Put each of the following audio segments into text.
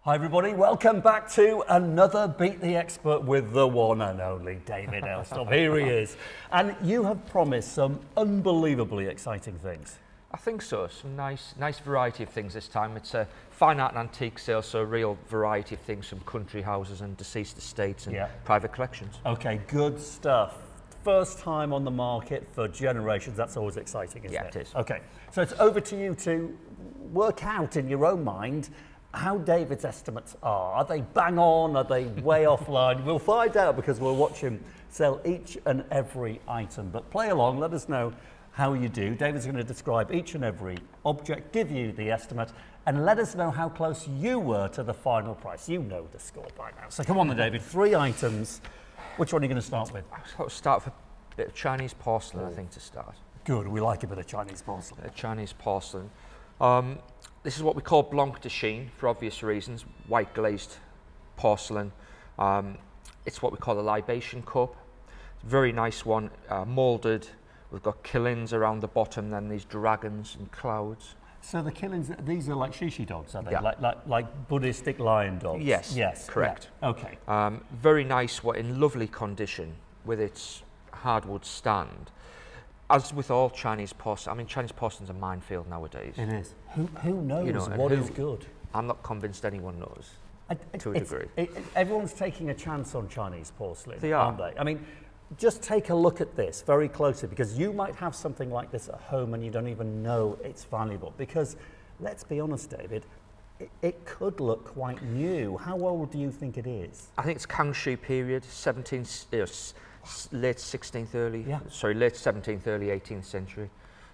Hi everybody, welcome back to another Beat the Expert with the one and only David Elstob. Here he is. And you have promised some unbelievably exciting things. I think so. Some nice variety of things this time. It's a fine art and antique sale, so a real variety of things from country houses and deceased estates and private collections. Okay, good stuff. First time on the market for generations. That's always exciting, isn't it? Yeah, it is. Okay, so it's over to you to work out in your own mind how David's estimates are. Are they bang on? Are they way offline? We'll find out because we'll watch him sell each and every item. But play along, let us know how you do. David's going to describe each and every object, give you the estimate, and let us know how close you were to the final price. You know the score by now. So come on then, David, 3 items. Which one are you going to start with? I'll start with a bit of Chinese porcelain, I think, to start. Good, we like a bit of Chinese porcelain. Chinese porcelain. This is what we call Blanc De Chine, for obvious reasons, white glazed porcelain. It's what we call a libation cup. It's a very nice one, moulded. We've got killings around the bottom, then these dragons and clouds. So the killings, these are like shishi dogs, are they? Yeah. Like Buddhistic lion dogs? Yes, yes, correct. Yeah. Okay. Very nice, in lovely condition with its hardwood stand. As with all Chinese porcelain, I mean, Chinese porcelain's a minefield nowadays. It is. Who knows what is good? I'm not convinced anyone knows, to a degree. Everyone's taking a chance on Chinese porcelain, They are. aren't they? I mean, just take a look at this very closely, because you might have something like this at home and you don't even know it's valuable. Because, let's be honest, David, it could look quite new. How old do you think it is? I think it's Kangxi period, late 16th, late 17th, early 18th century.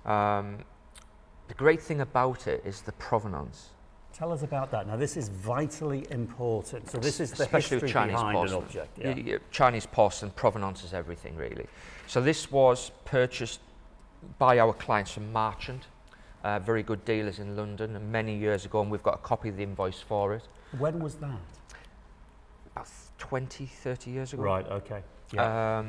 The great thing about it is the provenance. Tell us about that. Now, this is vitally important. So this is the especially history with Chinese behind porcelain. an object. Yeah. Chinese porcelain, provenance is everything, really. So this was purchased by our clients from Marchant, very good dealers in London, and many years ago, and we've got a copy of the invoice for it. When was that? About 20, 30 years ago. Right, okay. Yeah.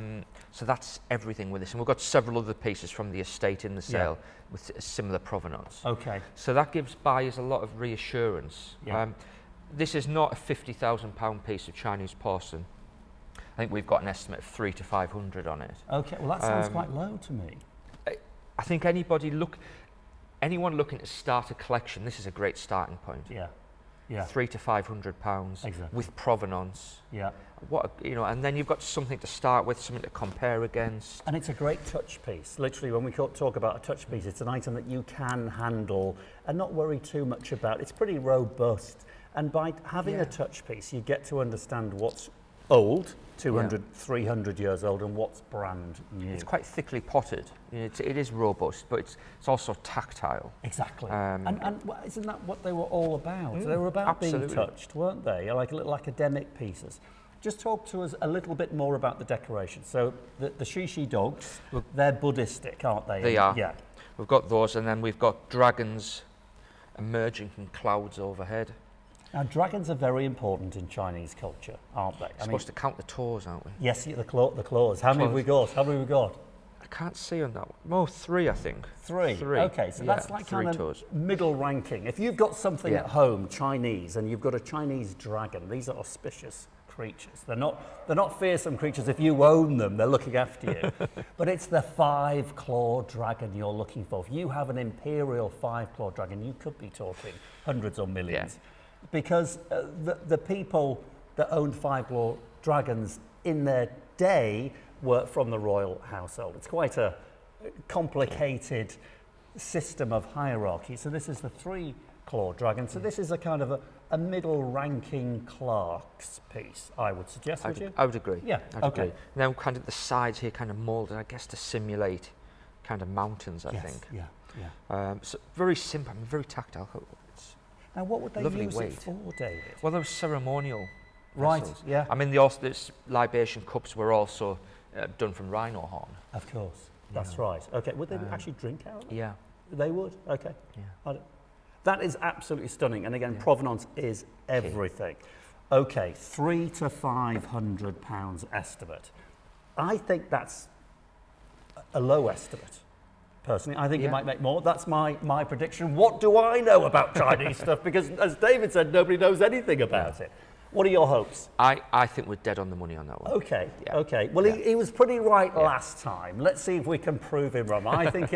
So that's everything with this. And we've got several other pieces from the estate in the sale with a similar provenance. Okay. So that gives buyers a lot of reassurance. Yeah. This is not a £50,000 piece of Chinese porcelain. I think we've got an estimate of 300 to 500 on it. Okay, well that sounds quite low to me. I think anyone looking to start a collection, this is a great starting point. Yeah. Yeah. £300 to £500 exactly. with provenance. Yeah. And then you've got something to start with, something to compare against. And it's a great touch piece. Literally, when we talk about a touch piece, it's an item that you can handle and not worry too much about. It's pretty robust. And by having a touch piece, you get to understand what's old, 200, 300 years old, and what's brand new. It's quite thickly potted. It is robust, but it's also tactile. Exactly. And isn't that what they were all about? They were about absolutely. being touched, weren't they? Like little academic pieces. Just talk to us a little bit more about the decoration. So the shishi dogs, they're Buddhistic, aren't they? They are. Yeah. We've got those, and then we've got dragons emerging from clouds overhead. Now, dragons are very important in Chinese culture, aren't they? We're supposed to count the toes, aren't we? Yes, the claws. How many have we got? I can't see on that one. Oh, 3, I think. 3. Okay, so that's like kind of toes. middle ranking. If you've got something at home, Chinese, and you've got a Chinese dragon, these are auspicious creatures. They're not fearsome creatures. If you own them, they're looking after you. But it's the 5-claw dragon you're looking for. If you have an imperial 5-claw dragon, you could be talking hundreds or millions. Yeah. Because the people that owned 5-claw dragons in their day were from the royal household. It's quite a complicated system of hierarchy. So this is the 3-claw dragon. So this is a kind of a middle-ranking clerk's piece, I would suggest, would you? I would agree. Yeah, I'd okay. agree. Now kind of the sides here kind of moulded, I guess, to simulate kind of mountains, I think. Yeah, yeah. So very simple, very tactile. Now, what would they use weight. it for, David? Well, there was ceremonial Right, vessels. yeah. I mean, the libation cups were also done from rhino horn. Of course, that's right. Okay, would they actually drink out of them? Yeah. They would? Okay. Yeah. That is absolutely stunning. And again, provenance is everything. Okay, £300 to £500 estimate. I think that's a low estimate. personally. I think you Yeah. might make more. That's my prediction. What do I know about Chinese stuff? Because as David said, nobody knows anything about it. What are your hopes? I think we're dead on the money on that one. Okay, Yeah. okay. Well, Yeah. he was pretty right last time. Let's see if we can prove him wrong. I think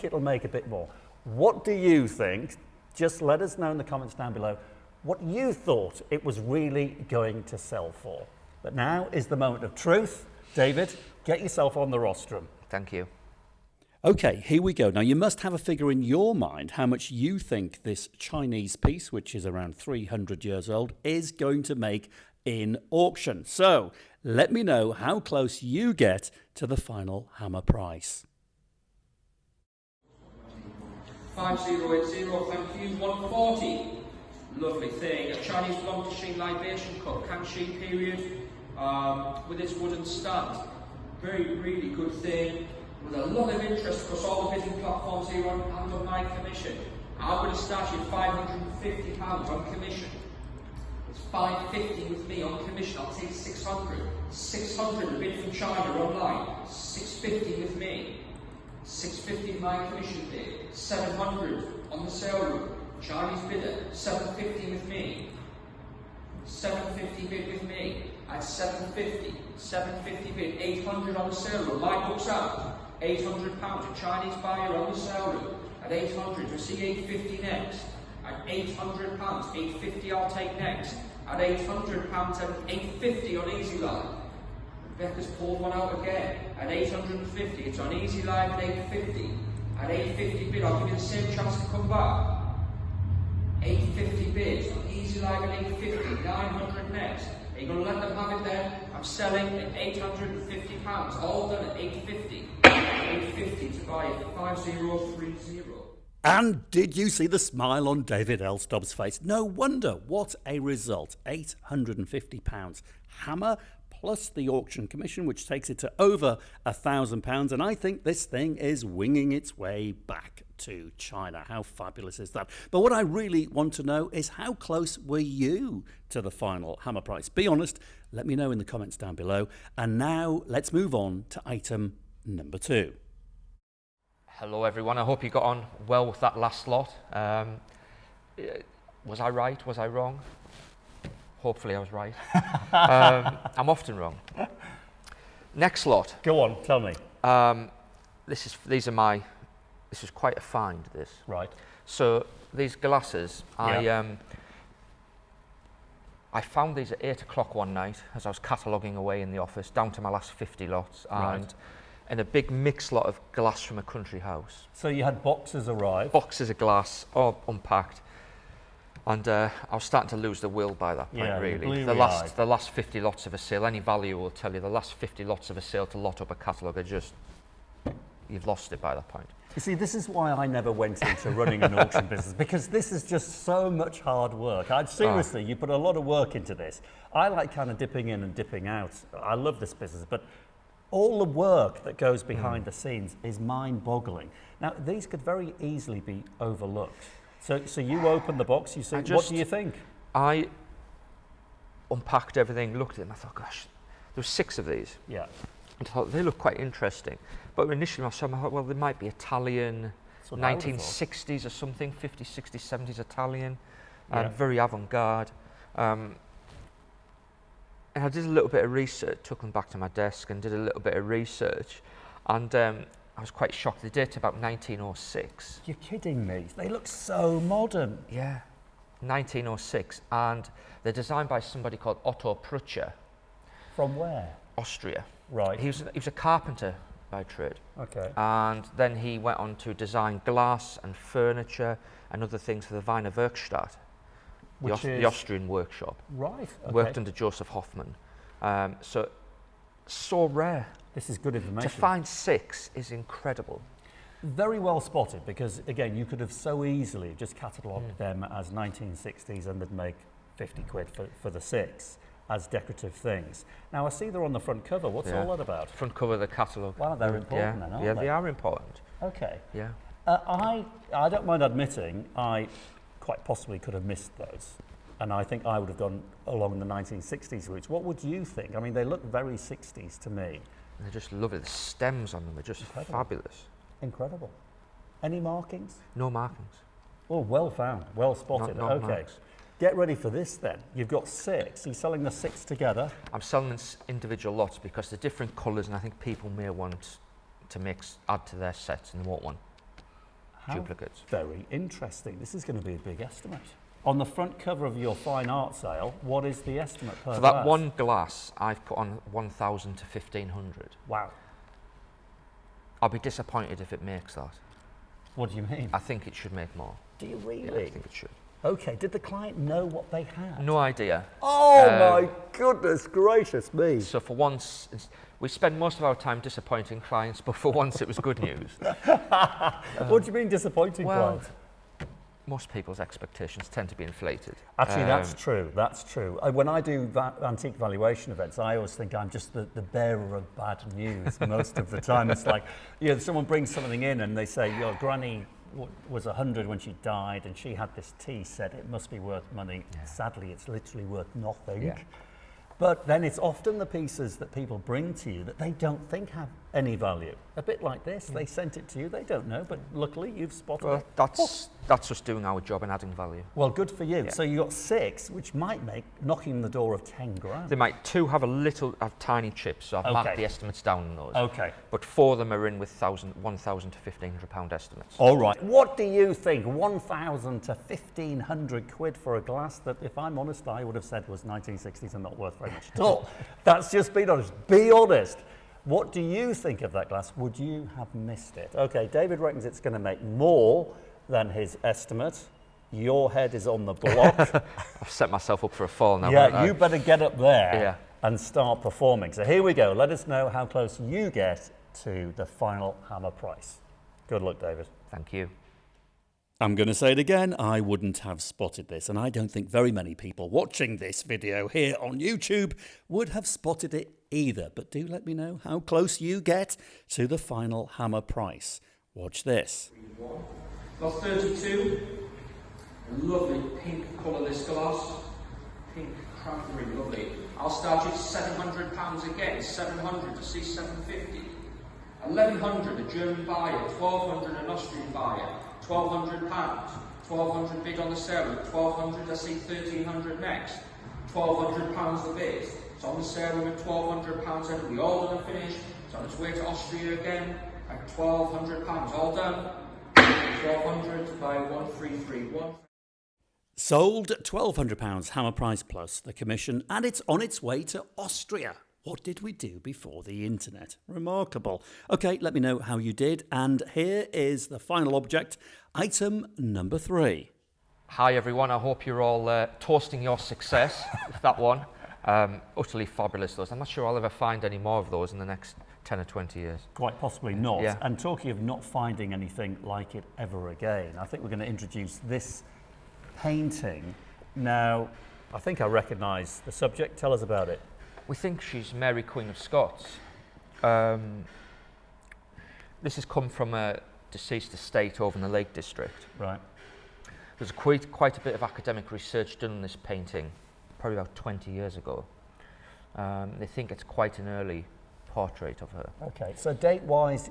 it'll make a bit more. What do you think? Just let us know in the comments down below what you thought it was really going to sell for. But now is the moment of truth. David, get yourself on the rostrum. Thank you. Okay, here we go. Now, you must have a figure in your mind how much you think this Chinese piece, which is around 300 years old, is going to make in auction. So, let me know how close you get to the final hammer price. 5080, thank you. 140. Lovely thing. A Chinese Blanc De Chine libation cup, Kangxi period, with its wooden stand. Really good thing. With a lot of interest across all the bidding platforms here and on my commission. I'm going to start you at £550 on commission. It's £550 with me on commission. I'll take 600. 600 a bid from China online. £650 with me. £650 my commission bid. 700 on the sale room. Chinese bidder. £750 with me. £750 bid with me. At £750. £750 bid. £800 on the sale room. My book's out. £800, a Chinese buyer on the sale room at £800, you'll see £850 next, at £800, £850 I'll take next, at £800 and £850 on Easy Live. Rebecca's pulled one out again, at £850, it's on Easy Live at £850, at £850 bid, I'll give you the same chance to come back. £850 bids on Easy Live at £850, £900 next. Are you going to let them have it then? I'm selling at £850, all done at £850. £850 to buy it, 5030. And did you see the smile on David Elstob's face? No wonder, what a result. £850 hammer plus the auction commission, which takes it to over £1,000. And I think this thing is winging its way back to China. How fabulous is that? But what I really want to know is how close were you to the final hammer price? Be honest, let me know in the comments down below. And now let's move on to item number 2. Hello everyone, I hope you got on well with that last lot. Was I right? Was I wrong? Hopefully I was right. I'm often wrong. Next lot. Go on, tell me. This is quite a find, this. Right. So these glasses, Yeah. I found these at 8 o'clock one night as I was cataloguing away in the office, down to my last 50 lots. And a big mixed lot of glass from a country house. So you had boxes arrive. Boxes of glass, all unpacked. And I was starting to lose the will by that point, really. The last 50 lots of a sale, any value will tell you, the last 50 lots of a sale to lot up a catalogue are just, you've lost it by that point. You see, this is why I never went into running an auction business, because this is just so much hard work. Seriously, you put a lot of work into this. I like kind of dipping in and dipping out. I love this business, but all the work that goes behind the scenes is mind-boggling. Now, these could very easily be overlooked. So you open the box, you see, what do you think? I unpacked everything, looked at them, I thought, gosh, there were 6 of these. Yeah. I thought they look quite interesting. But initially I thought, well, they might be Italian, 1960s or something, 50s, 60s, 70s Italian, and very avant-garde. And I did a little bit of research, took them back to my desk and did a little bit of research. And I was quite shocked. They date about 1906. You're kidding me. They look so modern. Yeah, 1906. And they're designed by somebody called Otto Prutscher. From where? Austria. Right. He was a carpenter by trade. Okay. And then he went on to design glass and furniture and other things for the Wiener Werkstatt, the Austrian workshop. Right. Okay. Worked under Joseph Hoffman. So rare. This is good information. To find 6 is incredible. Very well spotted, because again, you could have so easily just catalogued them as 1960s and they'd make 50 quid for the 6 as decorative things. Now I see they're on the front cover. What's all that about? Front cover of the catalogue. Wow, they're important then, aren't they? Yeah, they are important. Okay. Yeah. I don't mind admitting I quite possibly could have missed those. And I think I would have gone along the 1960s routes. What would you think? I mean, they look very 60s to me. They're just lovely. The stems on them are just fabulous. Incredible. Any markings? No markings. Oh, well found, well spotted. No Okay, marks. get ready for this then. You've got 6. You're selling the 6 together. I'm selling this individual lots because they're different colours, and I think people may want to add to their sets, and they won't want duplicates. Very interesting. This is going to be a big estimate. On the front cover of your fine art sale, what is the estimate per For glass? that one glass, I've put on 1,000 to 1,500. Wow. I'll be disappointed if it makes that. What do you mean? I think it should make more. Do you really? Yeah, I think it should. Okay, did the client know what they had? No idea. Oh my goodness gracious me. So for once, we spend most of our time disappointing clients, but for once it was good news. What do you mean disappointing clients? Most people's expectations tend to be inflated. Actually, that's true. That's true. When I do antique valuation events, I always think I'm just the bearer of bad news most of the time. It's like, someone brings something in and they say, your granny was 100 when she died and she had this tea set. It must be worth money. Yeah. Sadly, it's literally worth nothing. Yeah. But then it's often the pieces that people bring to you that they don't think have any value. A bit like this, they sent it to you, they don't know, but luckily you've spotted it. That's us doing our job and adding value. Well, good for you. Yeah. So you got 6, which might make knocking on the door of 10 grand. They might. 2 have tiny chips, so I've marked the estimates down on those. Okay. But 4 of them are in with 1,000 to £1,500 estimates. All right. What do you think? 1,000 to 1,500 quid for a glass that, if I'm honest, I would have said was 1960s and not worth very much at all. That's just being honest. Be honest. What do you think of that glass? Would you have missed it? Okay, David reckons it's going to make more than his estimate. Your head is on the block. I've set myself up for a fall now. Yeah, you better get up there and start performing. So here we go. Let us know how close you get to the final hammer price. Good luck, David. Thank you. I'm going to say it again, I wouldn't have spotted this, and I don't think very many people watching this video here on YouTube would have spotted it either. But do let me know how close you get to the final hammer price. Watch this. Got 32. A lovely pink colour, this glass. Pink cranberry, lovely. I'll start you at £700 again. 700 to see 750. 1,100 a German buyer. 1,200 an Austrian buyer. £1,200, 1,200 bid on the sale, 1,200 I see 1,300 next, £1,200 the bid. It's on the sale with £1,200 and it'll be all done and finished. It's on its way to Austria again at £1,200, all done. 1,200 by 1,331. Sold at £1,200 hammer price plus the commission, and it's on its way to Austria. What did we do before the internet? Remarkable. Okay, let me know how you did. And here is the final object, item number 3. Hi everyone, I hope you're all toasting your success with that one. Utterly fabulous those. I'm not sure I'll ever find any more of those in the next 10 or 20 years. Quite possibly not. Yeah. And talking of not finding anything like it ever again, I think we're going to introduce this painting. Now, I think I recognise the subject. Tell us about it. We think she's Mary Queen of Scots. This has come from a deceased estate over in the Lake District. Right. There's quite a bit of academic research done on this painting, probably about 20 years ago. They think it's quite an early portrait of her. Okay, so date-wise,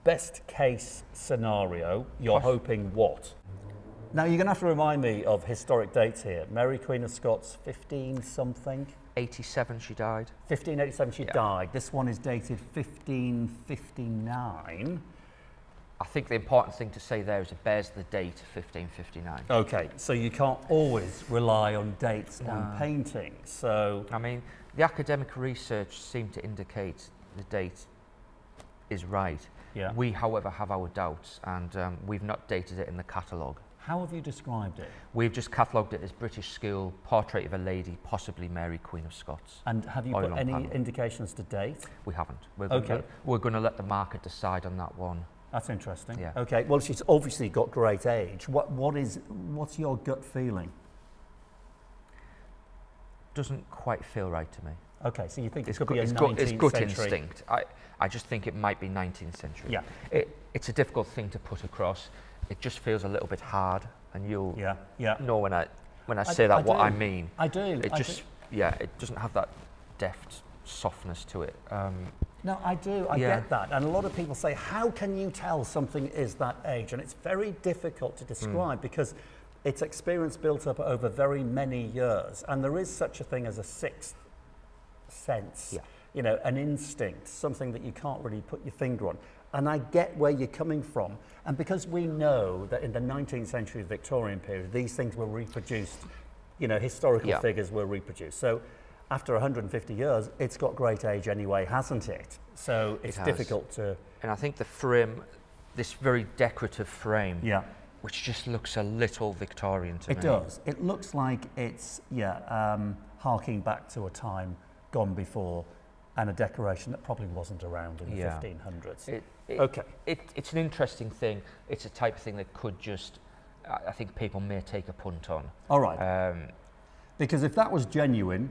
best case scenario, you're hoping what? Now you're going to have to remind me of historic dates here. Mary Queen of Scots, 15-something? 87 she died. 1587 she died. This one is dated 1559. I think the important thing to say there is it bears the date 1559. Okay, so you can't always rely on dates on paintings. So I mean, the academic research seemed to indicate the date is right. Yeah. We, however, have our doubts, and we've not dated it in the catalogue. How have you described it? We've just catalogued it as British School, portrait of a lady, possibly Mary Queen of Scots. And have you put any indications to date? We haven't. We're going to let the market decide on that one. That's interesting. Yeah. Okay, well, she's obviously got great age. What's your gut feeling? Doesn't quite feel right to me. Okay, so you think it could be a 19th century? It's gut instinct. I just think it might be 19th century. Yeah. It's a difficult thing to put across. It just feels a little bit hard, and you'll know when I say that what I mean. I do. It doesn't have that deft softness to it. No, I do. I Yeah. get that. And a lot of people say, how can you tell something is that age? And it's very difficult to describe because it's experience built up over very many years. And there is such a thing as a sixth sense, Yeah. you know, an instinct, something that you can't really put your finger on. And I get where you're coming from. And because we know that in the 19th century Victorian period, these things were reproduced, you know, historical Yeah. figures were reproduced. So after 150 years, it's got great age anyway, hasn't it? So it's has. difficult to... And I think the frame, this very decorative frame, Yeah, which just looks a little Victorian to me. it does. It looks like it's, harking back to a time gone before and a decoration that probably wasn't around in the Yeah. 1500s. Okay. It's an interesting thing. It's a type of thing that could just, I think people may take a punt on. All right. Because if that was genuine,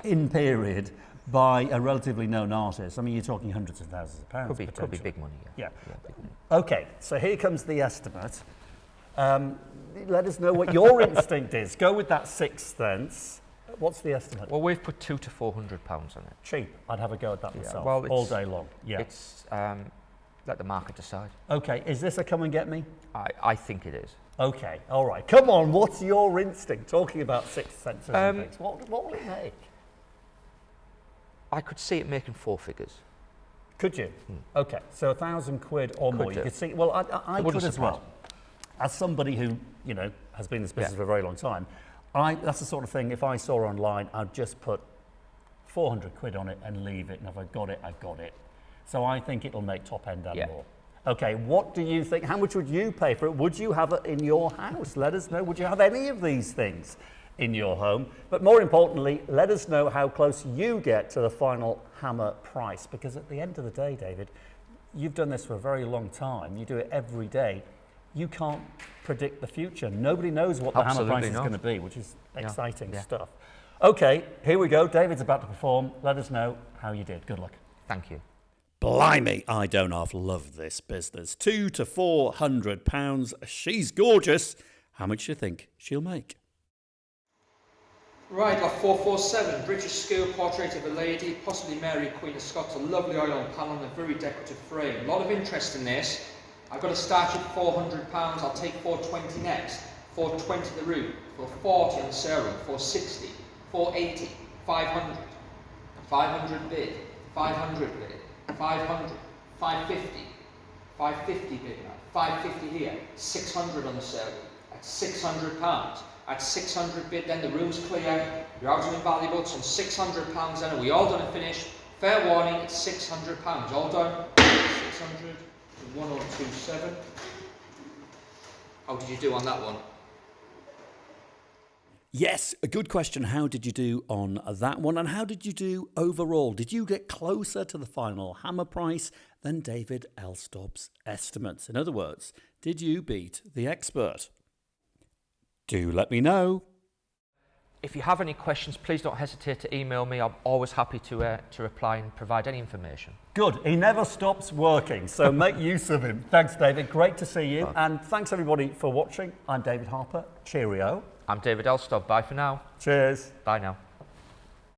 in period, by a relatively known artist, I mean, you're talking hundreds of thousands of pounds. Could be potentially. big money, Yeah. big money. Okay, so here comes the estimate. Let us know what your instinct is. Go with that sixth sense. What's the estimate? Well, we've put £200 to £400 on it. Cheap. I'd have a go at that myself. well, all day long. Yeah. It's let the market decide. Okay, is this a come and get me? I think it is. Okay, all right. Come on, what's your instinct? Talking about sixth senses and things. What will it make? I could see it making four figures. Could you? Okay, so £1,000 or more. do. You could see. Well, I It wouldn't could as surprise well. As somebody who, you know, has been in this business Yeah. for a very long time, that's the sort of thing. If I saw online, I'd just put £400 on it and leave it. And if I got it, I got it. So I think it'll make top end and Yeah. more. Okay, what do you think? How much would you pay for it? Would you have it in your house? Let us know. Would you have any of these things in your home? But more importantly, let us know how close you get to the final hammer price. Because at the end of the day, David, you've done this for a very long time. You do it every day. You can't predict the future. Nobody knows what the hammer price is going to be, which is exciting stuff. Okay, here we go. David's about to perform. Let us know how you did. Good luck. Thank you. Blimey, I don't half love this business. £200 to £400. She's gorgeous. How much do you think she'll make? Right, got 447, British scale portrait of a lady, possibly Mary Queen of Scots, a lovely oil on panel and a very decorative frame. A lot of interest in this. I've got to start at £400, I'll take 420 next, 420 the room, 440 on the sale room, 460, 480, 500, 500 bid, 500 bid, 500, 550, 550 bid now, 550 here, 600 on the sale room, at £600. At 600 bid, then the room's clear, your house is invaluable, it's on £600 then, are we all done and finished? Fair warning, it's £600, all done, 600, 1027. How did you do on that one? Yes, a good question. How did you do on that one? And how did you do overall? Did you get closer to the final hammer price than David Elstob's estimates? In other words, did you beat the expert? Do let me know. If you have any questions, please don't hesitate to email me. I'm always happy to reply and provide any information. Good. He never stops working, so make use of him. Thanks, David. Great to see you. And thanks, everybody, for watching. I'm David Harper. Cheerio. I'm David Elstob. Bye for now. Cheers. Bye now.